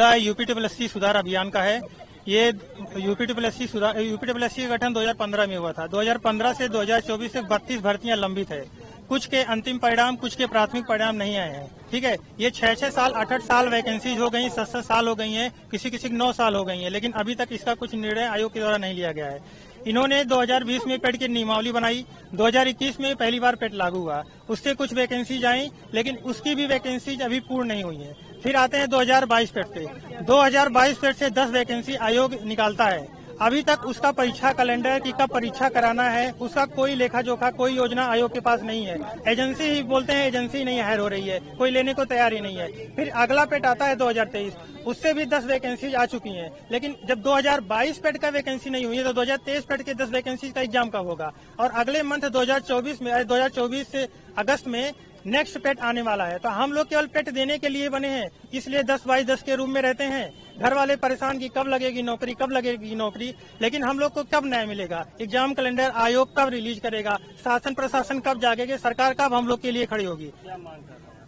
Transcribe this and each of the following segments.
यूपीट्रिपलएससी सुधार अभियान का है। ये यूपीट्रिपलएससी का गठन 2015 में हुआ था। 2015 से 2024 तक 32 भर्तियां लंबित है। कुछ के अंतिम परिणाम, कुछ के प्राथमिक परिणाम नहीं आए हैं। ठीक है, ये 6-6 साल 8-8 साल वैकेंसीज हो गई, 7-7 साल हो गई हैं, किसी किसी 9 साल हो गई हैं, लेकिन अभी तक इसका कुछ निर्णय आयोग के द्वारा नहीं लिया गया है। इन्होंने 2020 में पेट की नियमावली बनाई, 2021 में पहली बार पेट लागू हुआ, उससे कुछ वैकेंसीज आई, लेकिन उसकी भी वैकेंसीज अभी पूर्ण नहीं हुई है। फिर आते हैं 2022 पेट पे। 2022 पेट से 10 वैकेंसी आयोग निकालता है। अभी तक उसका परीक्षा कैलेंडर की कब परीक्षा कराना है, उसका कोई लेखा जोखा, कोई योजना आयोग के पास नहीं है। एजेंसी ही बोलते हैं एजेंसी नहीं हायर हो रही है, कोई लेने को तैयार ही नहीं है। फिर अगला पेट आता है 2023, उससे भी 10 वैकेंसी आ चुकी हैं, लेकिन जब 2022 पेट का वैकेंसी नहीं हुई है तो 2023 पेट के 10 वैकेंसी का एग्जाम कब होगा। और अगले मंथ 2024 से अगस्त में नेक्स्ट पेट आने वाला है। तो हम लोग केवल पेट देने के लिए बने हैं, इसलिए 10x10 के रूम में रहते हैं। घर वाले परेशान की कब लगेगी नौकरी, कब लगेगी नौकरी, लेकिन हम लोग को कब न्याय मिलेगा। एग्जाम कैलेंडर आयोग कब रिलीज करेगा, शासन प्रशासन कब जागेगा, सरकार कब हम लोग के लिए खड़ी होगी।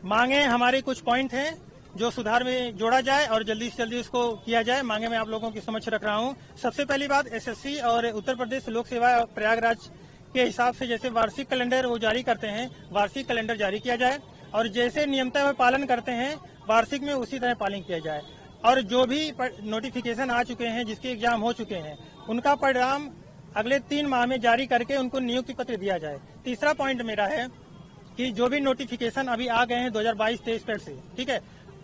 मांगे हमारे कुछ पॉइंट हैं जो सुधार में जोड़ा जाए और जल्दी से जल्दी उसको किया जाए। मांगे मैं आप लोगों के समक्ष रख रहा हूँ। सबसे पहली बात, एसएससी और उत्तर प्रदेश लोक सेवा प्रयागराज के हिसाब से जैसे वार्षिक कैलेंडर वो जारी करते हैं, वार्षिक कैलेंडर जारी किया जाए और जैसे नियमता वे पालन करते हैं वार्षिक में उसी तरह पालन किया जाए। और जो भी नोटिफिकेशन आ चुके हैं, जिसके एग्जाम हो चुके हैं, उनका परिणाम अगले 3 माह में जारी करके उनको नियुक्ति पत्र दिया जाए। तीसरा पॉइंट मेरा है कि जो भी नोटिफिकेशन अभी आ गए हैं 2022-23 पेट से, ठीक है,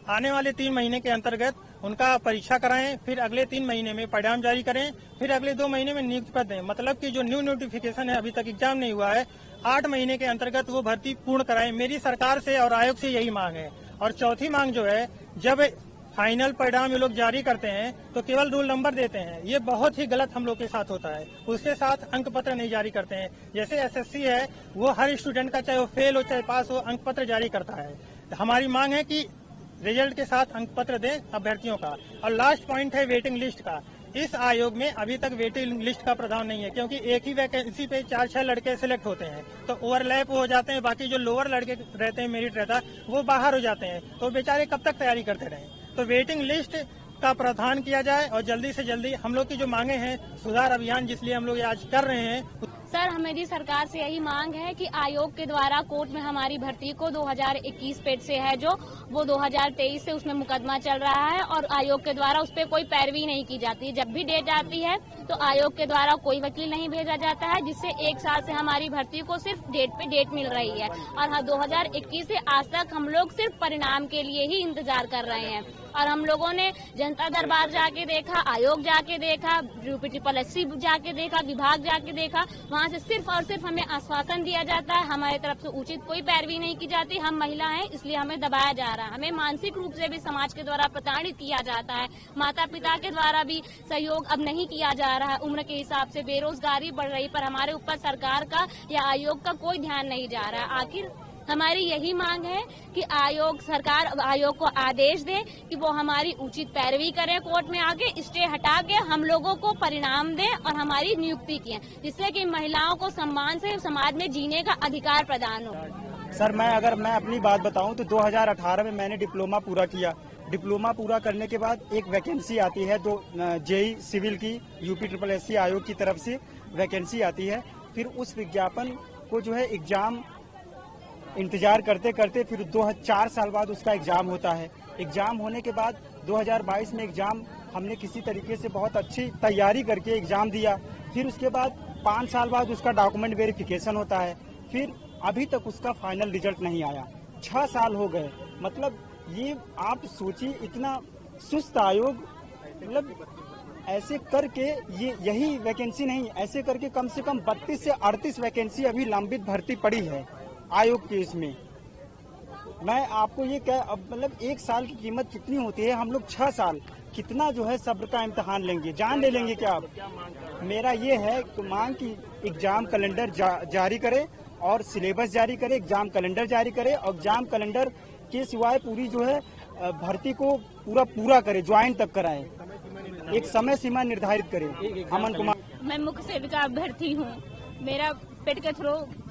आने वाले 3 महीने के अंतर्गत उनका परीक्षा कराएं, फिर अगले 3 महीने में परिणाम जारी करें, फिर अगले 2 महीने में नियुक्ति पत्र दें। मतलब कि जो न्यू नोटिफिकेशन है, अभी तक एग्जाम नहीं हुआ है, 8 महीने के अंतर्गत वो भर्ती पूर्ण कराएं। मेरी सरकार से और आयोग से यही मांग है। और चौथी मांग जो है, जब फाइनल परिणाम ये लोग जारी करते हैं तो केवल रोल नंबर देते हैं, ये बहुत ही गलत हम लोग के साथ होता है। उसके साथ अंक पत्र नहीं जारी करते हैं। जैसे एसएससी है, वो हर स्टूडेंट का, चाहे वो फेल हो चाहे पास हो, अंक पत्र जारी करता है। हमारी मांग है कि रिजल्ट के साथ अंक पत्र दें अभ्यर्थियों का। और लास्ट पॉइंट है वेटिंग लिस्ट का। इस आयोग में अभी तक वेटिंग लिस्ट का प्रावधान नहीं है, क्योंकि एक ही वैकेंसी पे 4-6 लड़के सिलेक्ट होते हैं, तो ओवरलैप हो जाते हैं। बाकी जो लोअर लड़के रहते हैं, मेरिट रहता है, वो बाहर हो जाते हैं, तो बेचारे कब तक तैयारी करते रहें। तो वेटिंग लिस्ट का प्रावधान किया जाए और जल्दी से जल्दी हम लोग की जो मांगे हैं, सुधार अभियान जिसलिए हम लोग आज कर रहे हैं। सर, हमारी सरकार से यही मांग है कि आयोग के द्वारा कोर्ट में हमारी भर्ती को 2021 पेट से है जो, वो 2023 से उसमें मुकदमा चल रहा है और आयोग के द्वारा उस पर कोई पैरवी नहीं की जाती। जब भी डेट आती है तो आयोग के द्वारा कोई वकील नहीं भेजा जाता है, जिससे 1 साल से हमारी भर्ती को सिर्फ डेट पे डेट मिल रही है। और हाँ, 2021 से आज तक हम लोग सिर्फ परिणाम के लिए ही इंतजार कर रहे हैं। और हम लोगों ने जनता दरबार जाके देखा, आयोग जाके देखा, यूपीट्रिपलएससी जाके देखा, विभाग जाके देखा, वहाँ से सिर्फ और सिर्फ हमें आश्वासन दिया जाता है, हमारी तरफ से उचित कोई पैरवी नहीं की जाती। हम महिला हैं, इसलिए हमें दबाया जा रहा है। हमें मानसिक रूप से भी समाज के द्वारा प्रताड़ित किया जाता है। माता पिता के द्वारा भी सहयोग अब नहीं किया जा रहा है। उम्र के हिसाब से बेरोजगारी बढ़ रही, पर हमारे ऊपर सरकार का या आयोग का कोई ध्यान नहीं जा रहा है। आखिर हमारी यही मांग है कि सरकार आयोग को आदेश दे कि वो हमारी उचित पैरवी करे, कोर्ट में आके स्टे हटा के हम लोगों को परिणाम दे और हमारी नियुक्ति किए, जिससे कि महिलाओं को सम्मान से समाज में जीने का अधिकार प्रदान हो। सर, अगर मैं अपनी बात बताऊं तो 2018 में मैंने डिप्लोमा पूरा किया। डिप्लोमा पूरा करने के बाद एक वैकेंसी आती है, तो जेई सिविल की यूपीट्रिपलएससी आयोग की तरफ से वैकेंसी आती है। फिर उस विज्ञापन को जो है एग्जाम इंतजार करते करते फिर 4 साल बाद उसका एग्जाम होता है। एग्जाम होने के बाद 2022 में एग्जाम हमने किसी तरीके से बहुत अच्छी तैयारी करके एग्जाम दिया। फिर उसके बाद 5 साल बाद उसका डॉक्यूमेंट वेरिफिकेशन होता है। फिर अभी तक उसका फाइनल रिजल्ट नहीं आया। 6 साल हो गए। मतलब ये आप सोचिए, इतना सुस्त आयोग, मतलब ऐसे करके यही वैकेंसी नहीं, ऐसे करके कम से कम 32 से 38 वैकेंसी अभी लंबित भर्ती पड़ी है आयोग के। इसमें मैं आपको ये मतलब 1 साल की कीमत कितनी होती है, हम लोग 6 साल कितना जो है सब्र का इम्तिहान लेंगे, जान ले लेंगे क्या आप। मेरा ये है कि मांग की एग्जाम कैलेंडर जारी करे और सिलेबस जारी करे, एग्जाम कैलेंडर जारी करे और एग्जाम कैलेंडर के सिवाय पूरी जो है भर्ती को पूरा करे, ज्वाइन तक कराए, एक समय सीमा निर्धारित करे। अमन कुमार, मैं मुख्य सेविका अभ्यर्थी हूँ। मेरा पेट के थ्रू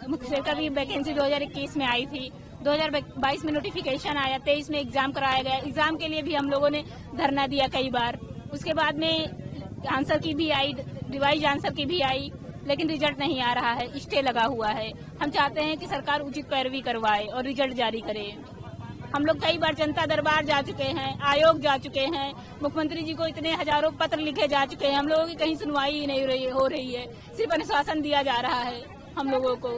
मुख्य सेविका की वैकेंसी 2021 में आई थी। 2022 में नोटिफिकेशन आया, 23 में एग्जाम कराया गया। एग्जाम के लिए भी हम लोगों ने धरना दिया कई बार। उसके बाद में आंसर की भी आई, रिवाइज आंसर की भी आई, लेकिन रिजल्ट नहीं आ रहा है, स्टे लगा हुआ है। हम चाहते हैं कि सरकार उचित पैरवी करवाए और रिजल्ट जारी करे। हम लोग कई बार जनता दरबार जा चुके हैं, आयोग जा चुके हैं, मुख्यमंत्री जी को इतने हजारों पत्र लिखे जा चुके हैं। हम लोगों की कहीं सुनवाई ही नहीं हो रही है, सिर्फ अनुशासन दिया जा रहा है हम लोगों को।